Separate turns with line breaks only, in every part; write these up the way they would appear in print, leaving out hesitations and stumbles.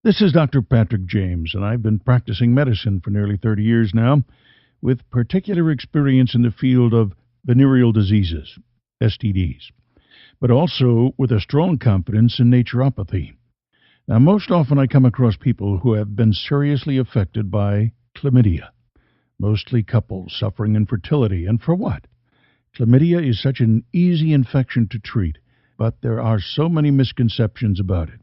This is Dr. Patrick James, and I've been practicing medicine for nearly 30 years now, with particular experience in the field of venereal diseases, STDs, but also with a strong confidence in naturopathy. Now, most often I come across people who have been seriously affected by chlamydia, mostly couples suffering infertility. And for what? Chlamydia is such an easy infection to treat, but there are so many misconceptions about it.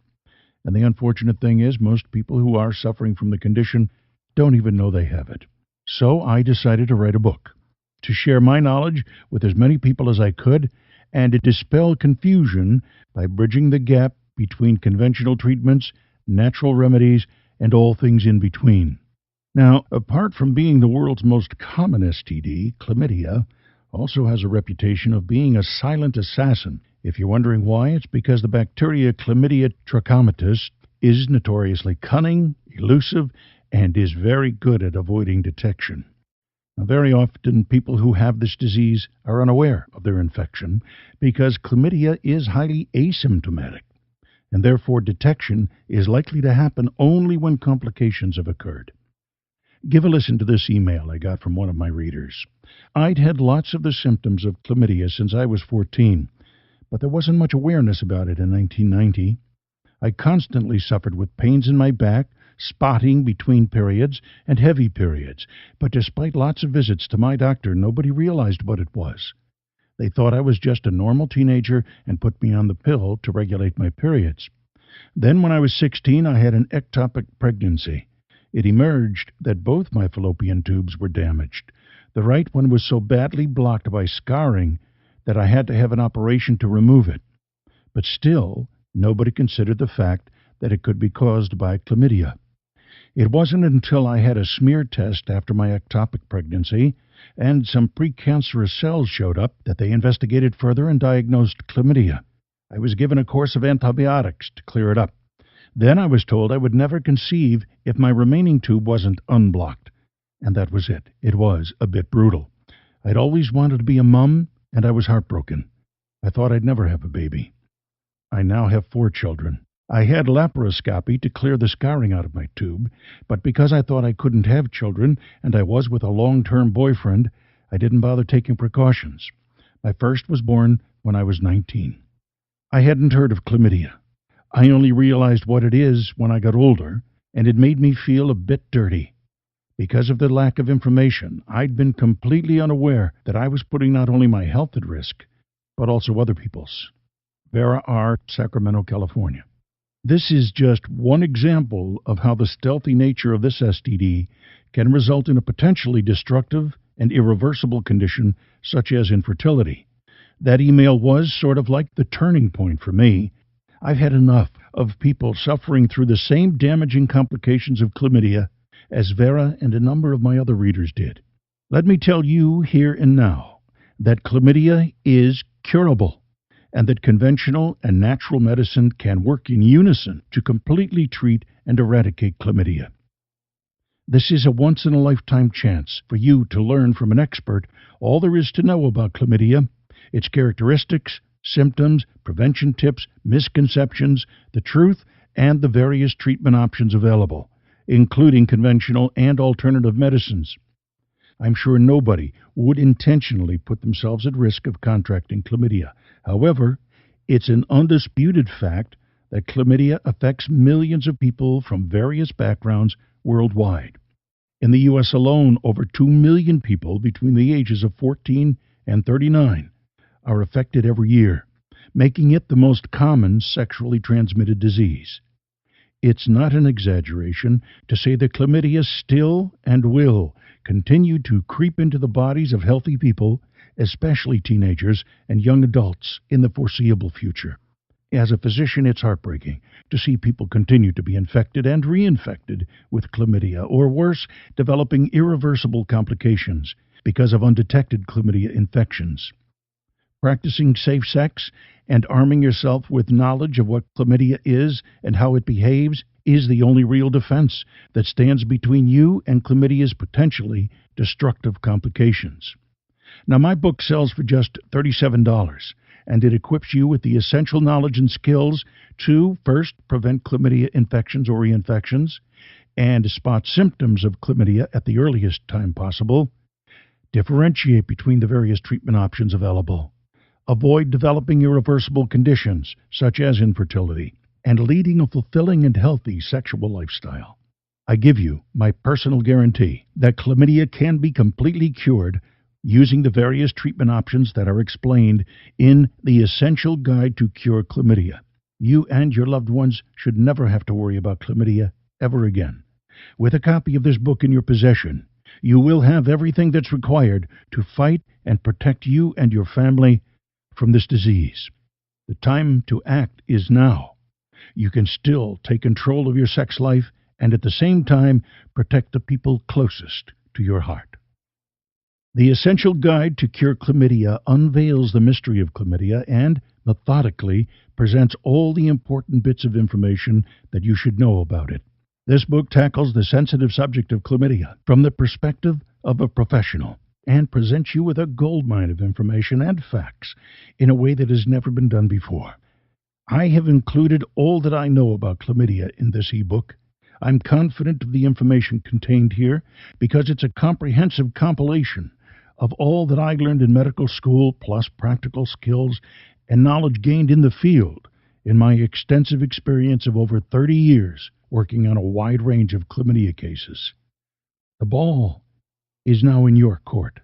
And the unfortunate thing is, most people who are suffering from the condition don't even know they have it. So I decided to write a book to share my knowledge with as many people as I could and to dispel confusion by bridging the gap between conventional treatments, natural remedies, and all things in between. Now, apart from being the world's most common STD, chlamydia also has a reputation of being a silent assassin. If you're wondering why, it's because the bacteria Chlamydia trachomatis is notoriously cunning, elusive, and is very good at avoiding detection. Now, very often, people who have this disease are unaware of their infection because chlamydia is highly asymptomatic, and therefore detection is likely to happen only when complications have occurred. Give a listen to this email I got from one of my readers. I'd had lots of the symptoms of chlamydia since I was 14, but there wasn't much awareness about it in 1990. I constantly suffered with pains in my back, spotting between periods, and heavy periods, but despite lots of visits to my doctor, nobody realized what it was. They thought I was just a normal teenager and put me on the pill to regulate my periods. Then when I was 16, I had an ectopic pregnancy. It emerged that both my fallopian tubes were damaged. The right one was so badly blocked by scarring that I had to have an operation to remove it. But still, nobody considered the fact that it could be caused by chlamydia. It wasn't until I had a smear test after my ectopic pregnancy and some precancerous cells showed up that they investigated further and diagnosed chlamydia. I was given a course of antibiotics to clear it up. Then I was told I would never conceive if my remaining tube wasn't unblocked. And that was it. It was a bit brutal. I'd always wanted to be a mom, and I was heartbroken. I thought I'd never have a baby. I now have 4 children. I had laparoscopy to clear the scarring out of my tube, but because I thought I couldn't have children, and I was with a long-term boyfriend, I didn't bother taking precautions. My first was born when I was 19. I hadn't heard of chlamydia. I only realized what it is when I got older, and it made me feel a bit dirty. Because of the lack of information, I'd been completely unaware that I was putting not only my health at risk, but also other people's. Vera R., Sacramento, California. This is just one example of how the stealthy nature of this STD can result in a potentially destructive and irreversible condition such as infertility. That email was sort of like the turning point for me. I've had enough of people suffering through the same damaging complications of chlamydia as Vera and a number of my other readers did. Let me tell you here and now that chlamydia is curable and that conventional and natural medicine can work in unison to completely treat and eradicate chlamydia. This is a once-in-a-lifetime chance for you to learn from an expert all there is to know about chlamydia, its characteristics, symptoms, prevention tips, misconceptions, the truth, and the various treatment options available, including conventional and alternative medicines. I'm sure nobody would intentionally put themselves at risk of contracting chlamydia. However, it's an undisputed fact that chlamydia affects millions of people from various backgrounds worldwide. In the U.S. alone, over 2 million people between the ages of 14 and 39 are affected every year, making it the most common sexually transmitted disease. It's not an exaggeration to say that chlamydia still and will continue to creep into the bodies of healthy people, especially teenagers and young adults, in the foreseeable future. As a physician, it's heartbreaking to see people continue to be infected and reinfected with chlamydia, or worse, developing irreversible complications because of undetected chlamydia infections. Practicing safe sex and arming yourself with knowledge of what chlamydia is and how it behaves is the only real defense that stands between you and chlamydia's potentially destructive complications. Now, my book sells for just $37, and it equips you with the essential knowledge and skills to, first, prevent chlamydia infections or reinfections, and spot symptoms of chlamydia at the earliest time possible, differentiate between the various treatment options available, avoid developing irreversible conditions such as infertility, and leading a fulfilling and healthy sexual lifestyle. I give you my personal guarantee that chlamydia can be completely cured using the various treatment options that are explained in the Essential Guide to Cure Chlamydia. You and your loved ones should never have to worry about chlamydia ever again. With a copy of this book in your possession, you will have everything that's required to fight and protect you and your family from this disease. The time to act is now. You can still take control of your sex life and at the same time protect the people closest to your heart. The Essential Guide to Cure Chlamydia unveils the mystery of chlamydia and methodically presents all the important bits of information that you should know about it. This book tackles the sensitive subject of chlamydia from the perspective of a professional and presents you with a goldmine of information and facts in a way that has never been done before. I have included all that I know about chlamydia in this ebook. I'm confident of the information contained here because it's a comprehensive compilation of all that I learned in medical school, plus practical skills and knowledge gained in the field in my extensive experience of over 30 years working on a wide range of chlamydia cases. The ball is now in your court.